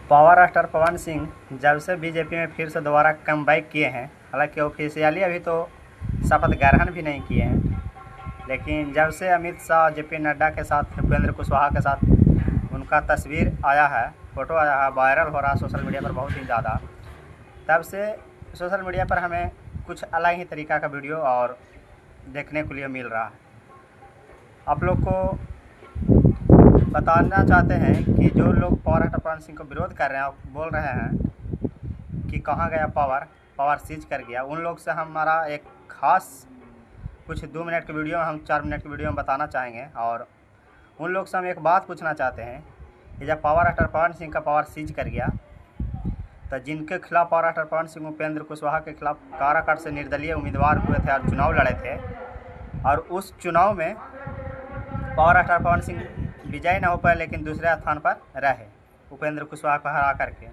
Power star Pawan Singh जब से BJP में फिर से दोबारा कम बैक किए हैं, हालांकि ऑफिशियली अभी तो शपथ ग्रहण भी नहीं किए हैं, लेकिन जब से अमित शाह जेपी नड्डा के साथ उपेंद्र कुशवाहा के साथ उनका तस्वीर आया है, फ़ोटो आया है, वायरल हो रहा है सोशल मीडिया पर बहुत ही ज़्यादा, तब से सोशल मीडिया पर हमें कुछ अलग ही तरीक़ा का वीडियो और देखने के लिए मिल रहा है। आप लोग को बताना चाहते हैं कि जो लोग पावर स्टार पवन सिंह को विरोध कर रहे हैं और बोल रहे हैं कि कहाँ गया पावर सीज कर गया, उन लोग से हमारा एक ख़ास कुछ 2 मिनट के वीडियो हम 4 मिनट के वीडियो में बताना चाहेंगे। और उन लोग से हम एक बात पूछना चाहते हैं कि जब पावर स्टार पवन सिंह का पावर सीज कर गया तो जिनके खिलाफ पावर स्टार पवन सिंह उपेंद्र कुशवाहा के खिलाफ काराकाट से निर्दलीय उम्मीदवार हुए थे और चुनाव लड़े थे, और उस चुनाव में पावर स्टार पवन सिंह विजय न हो पाए लेकिन दूसरे स्थान पर रहे उपेंद्र कुशवाहा को हरा करके।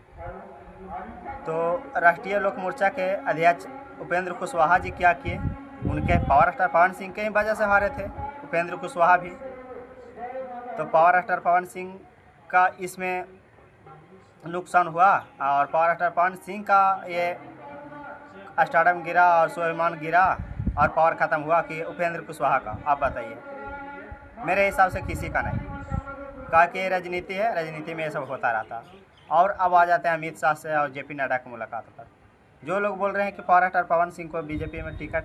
तो राष्ट्रीय लोक मोर्चा के अध्यक्ष उपेंद्र कुशवाहा जी क्या किए, उनके पावर स्टार पवन सिंह के ही वजह से हारे थे उपेंद्र कुशवाहा भी। तो पावर स्टार पवन सिंह का इसमें नुकसान हुआ और पावर स्टार पवन सिंह का ये स्टारडम गिरा और स्वाभिमान गिरा और पावर ख़त्म हुआ कि उपेंद्र कुशवाहा का। आप बताइए, मेरे हिसाब से किसी का नहीं, कहा कि राजनीति है, राजनीति में ये सब होता रहता। और अब आ जाते हैं अमित शाह से और जेपी नड्डा की मुलाकात पर। जो लोग बोल रहे हैं कि पावर स्टार पवन सिंह को बीजेपी में टिकट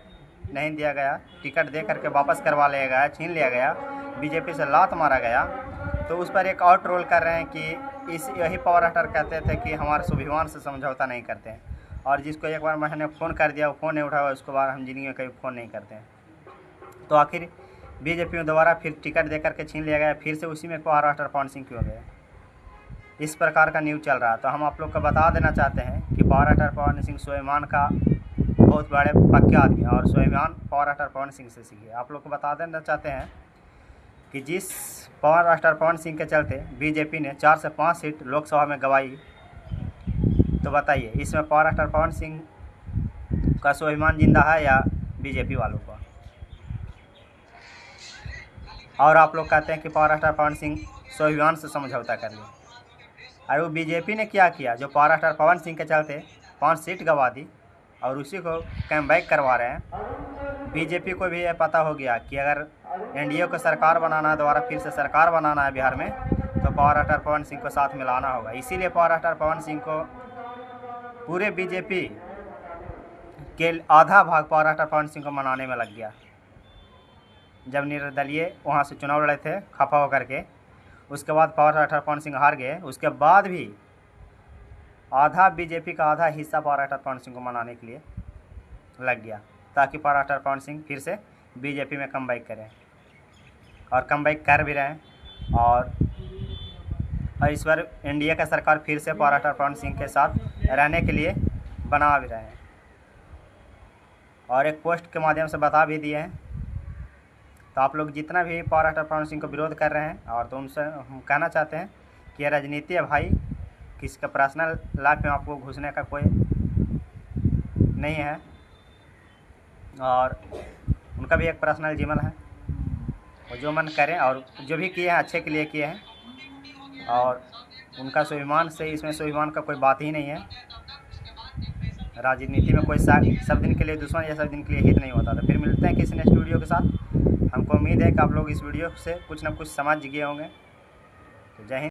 नहीं दिया गया, टिकट दे करके वापस करवा लिया गया, छीन लिया गया, बीजेपी से लात मारा गया, तो उस पर एक और ट्रोल कर रहे हैं कि यही पावर स्टार कहते थे कि हमारे स्वाभिमान से समझौता नहीं करते हैं, और जिसको एक बार मैंने फ़ोन कर दिया वो फ़ोन नहीं उठाया, उसके बाद हम जिंदगी में कभी फ़ोन नहीं करते हैं। तो आखिर बीजेपी में दोबारा फिर टिकट दे करके छीन लिया गया, फिर से उसी में पावर स्टार पवन सिंह क्यों गए, इस प्रकार का न्यूज़ चल रहा है। तो हम आप लोग को बता देना चाहते हैं कि पावर स्टार पवन सिंह स्वाभिमान का बहुत बड़े पक्के आदमी है और स्वाभिमान पावर स्टार पवन सिंह से सीखे। आप लोग को बता देना चाहते हैं कि जिस पावर स्टार पवन सिंह के चलते बीजेपी ने 4 से 5 सीट लोकसभा में गंवाई, तो बताइए इसमें पावर स्टार पवन सिंह का स्वाभिमान जिंदा है या बीजेपी वालों का। और आप लोग कहते हैं कि पावर स्टार पवन सिंह स्वाभिमान से समझौता कर लिया, और वो बीजेपी ने क्या किया जो पावर स्टार पवन सिंह के चलते 5 सीट गंवा दी और उसी को कम बैक करवा रहे हैं। बीजेपी को भी ये पता हो गया कि अगर एनडीए को सरकार बनाना है, दोबारा फिर से सरकार बनाना है बिहार में, तो पावर स्टार पवन सिंह को साथ मिलाना होगा। इसीलिए पावर स्टार पवन सिंह को पूरे बीजेपी के आधा भाग पावर स्टार पवन सिंह को मनाने में लग गया। जब निर्दलीय वहाँ से चुनाव लड़े थे खफा होकर के, उसके बाद पावर स्टार पवन सिंह हार गए, उसके बाद भी आधा बीजेपी का आधा हिस्सा पावर स्टार पवन सिंह को मनाने के लिए लग गया, ताकि पावर स्टार पवन सिंह फिर से बीजेपी में कम बैक करें, और कम बैक कर भी रहे हैं। और इस बार एनडीए का सरकार फिर से पावर स्टार पवन सिंह के साथ रहने के लिए बना भी रहे हैं, और एक पोस्ट के माध्यम से बता भी दिए हैं। तो आप लोग जितना भी पावर स्टार पवन सिंह को विरोध कर रहे हैं, और तो उनसे हम कहना चाहते हैं कि यह राजनीति है भाई, किसी का पर्सनल लाइफ में आपको घुसने का कोई नहीं है, और उनका भी एक पर्सनल जीवन है, और जो मन करें, और जो भी किए हैं अच्छे के लिए किए हैं, और उनका स्वाभिमान से इसमें स्वाभिमान का कोई बात ही नहीं है। राजनीति में कोई सब दिन के लिए दुश्मन या सब दिन के लिए हित नहीं होता। तो फिर मिलते हैं किसी नेक्स्ट वीडियो के साथ। हमको उम्मीद है कि आप लोग इस वीडियो से कुछ ना कुछ समझ गए होंगे। तो जय हिंद।